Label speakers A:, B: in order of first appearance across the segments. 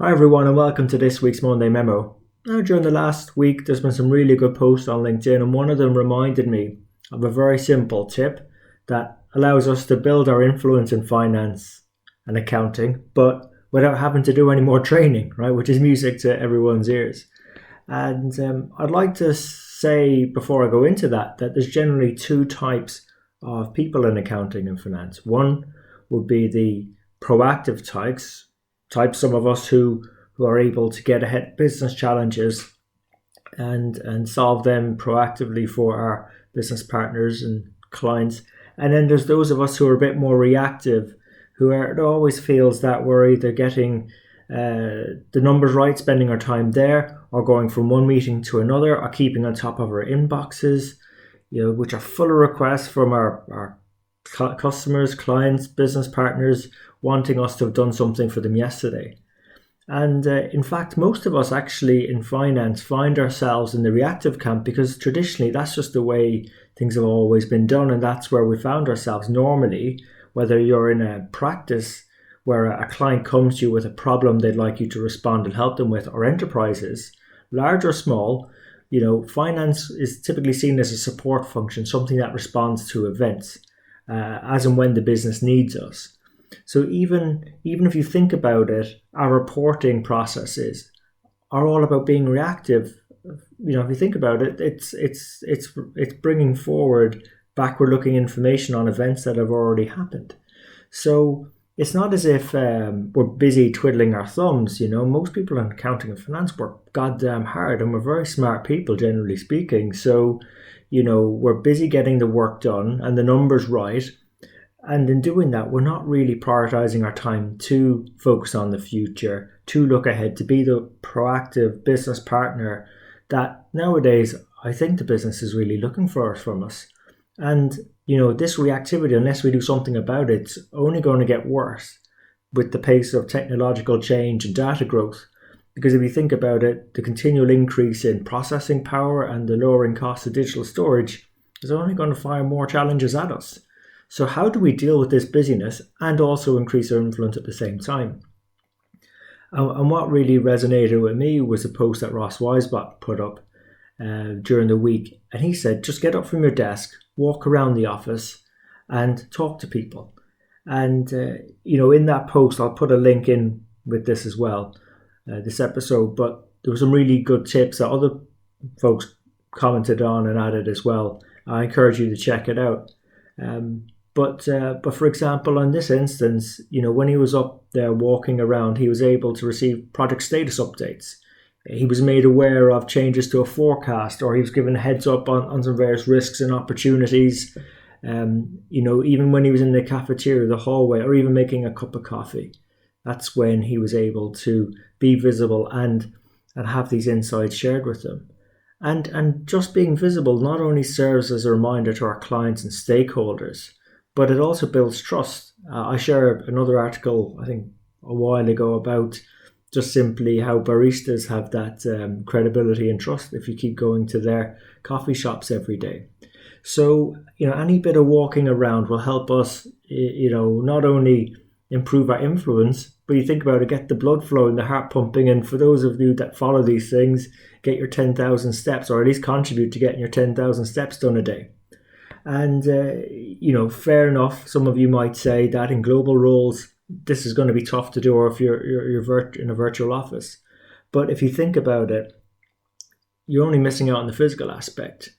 A: Hi everyone and welcome to this week's Monday Memo. Now, during the last week there's been some really good posts on LinkedIn, and one of them reminded me of a very simple tip that allows us to build our influence in finance and accounting, but without having to do any more training, right? Which is music to everyone's ears. And I'd like to say before I go into that there's generally two types of people in accounting and finance. One would be the proactive types, some of us who are able to get ahead of business challenges and solve them proactively for our business partners and clients. And then there's those of us who are a bit more reactive, who always feels that we're either getting the numbers right, spending our time there, or going from one meeting to another, or keeping on top of our inboxes, which are full of requests from our customers, clients, business partners, wanting us to have done something for them yesterday. And in fact, most of us actually in finance find ourselves in the reactive camp because traditionally that's just the way things have always been done, and that's where we found ourselves normally, whether you're in a practice where a client comes to you with a problem they'd like you to respond and help them with, or enterprises, large or small. Finance is typically seen as a support function, something that responds to events as and when the business needs us. So even if you think about it, our reporting processes are all about being reactive. If you think about it, it's bringing forward backward-looking information on events that have already happened. So it's not as if we're busy twiddling our thumbs. Most people in accounting and finance work goddamn hard, and we're very smart people, generally speaking. So, we're busy getting the work done and the numbers right. And in doing that, we're not really prioritizing our time to focus on the future, to look ahead, to be the proactive business partner that nowadays I think the business is really looking for from us. And, this reactivity, unless we do something about it, it's only going to get worse with the pace of technological change and data growth. Because if you think about it, the continual increase in processing power and the lowering cost of digital storage is only going to fire more challenges at us. So how do we deal with this busyness and also increase our influence at the same time? And what really resonated with me was a post that Ross Weisbach put up during the week. And he said, just get up from your desk, walk around the office and talk to people. And, in that post, I'll put a link in with this as well, this episode. But there were some really good tips that other folks commented on and added as well. I encourage you to check it out. But for example, in this instance, when he was up there walking around, he was able to receive project status updates. He was made aware of changes to a forecast, or he was given a heads up on some various risks and opportunities. Even when he was in the cafeteria, the hallway, or even making a cup of coffee, that's when he was able to be visible and have these insights shared with them. And just being visible not only serves as a reminder to our clients and stakeholders, but it also builds trust. I shared another article, I think a while ago, about just simply how baristas have that credibility and trust if you keep going to their coffee shops every day. So, any bit of walking around will help us, not only improve our influence, but you think about it, get the blood flowing, the heart pumping. And for those of you that follow these things, get your 10,000 steps, or at least contribute to getting your 10,000 steps done a day. And, fair enough, some of you might say that in global roles, this is going to be tough to do, or if you're in a virtual office. But if you think about it, you're only missing out on the physical aspect.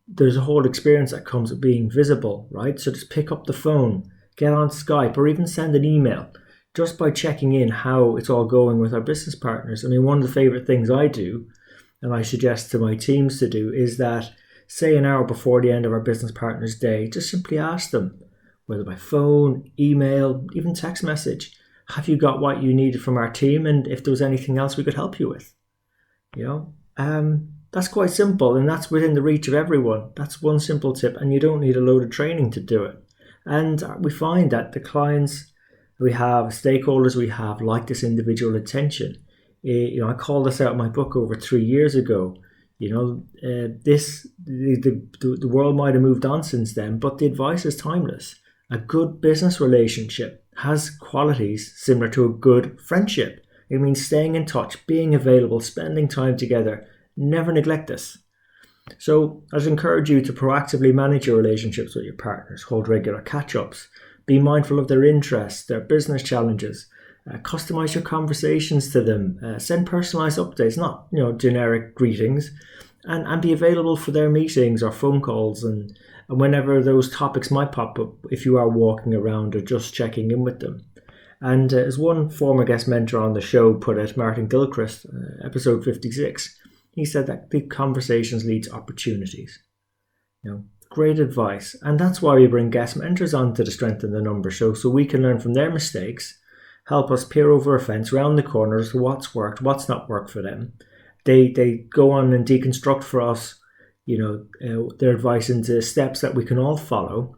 A: There's a whole experience that comes with being visible, right? So just pick up the phone, get on Skype, or even send an email just by checking in how it's all going with our business partners. I mean, one of the favorite things I do, and I suggest to my teams to do, is that say an hour before the end of our business partner's day, just simply ask them, whether by phone, email, even text message, have you got what you needed from our team, and if there was anything else we could help you with? That's quite simple, and that's within the reach of everyone. That's one simple tip, and you don't need a load of training to do it. And we find that the clients we have, stakeholders we have, like this individual attention. I called this out in my book over 3 years ago. The world might have moved on since then, but the advice is timeless. A good business relationship has qualities similar to a good friendship. It means staying in touch, being available, spending time together. Never neglect this. So I'd encourage you to proactively manage your relationships with your partners, hold regular catch-ups, be mindful of their interests, their business challenges, customize your conversations to them, send personalized updates, not generic greetings, and be available for their meetings or phone calls and whenever those topics might pop up if you are walking around or just checking in with them. And as one former guest mentor on the show put it, Martin Gilchrist, episode 56, he said that big conversations lead to opportunities. Great advice. And that's why we bring guest mentors on to the Strength in the Numbers show, so we can learn from their mistakes, help us peer over a fence, round the corners, what's worked, what's not worked for them. They go on and deconstruct for us, their advice into steps that we can all follow,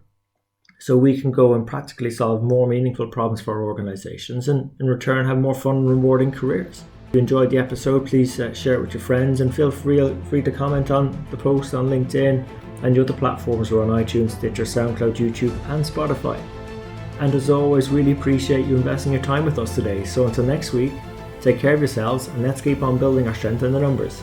A: so we can go and practically solve more meaningful problems for our organizations and in return have more fun and rewarding careers. If you enjoyed the episode, please share it with your friends and feel free to comment on the post on LinkedIn and the other platforms. We're on iTunes, Stitcher, SoundCloud, YouTube and Spotify. And as always, really appreciate you investing your time with us today. So until next week, take care of yourselves and let's keep on building our strength in the numbers.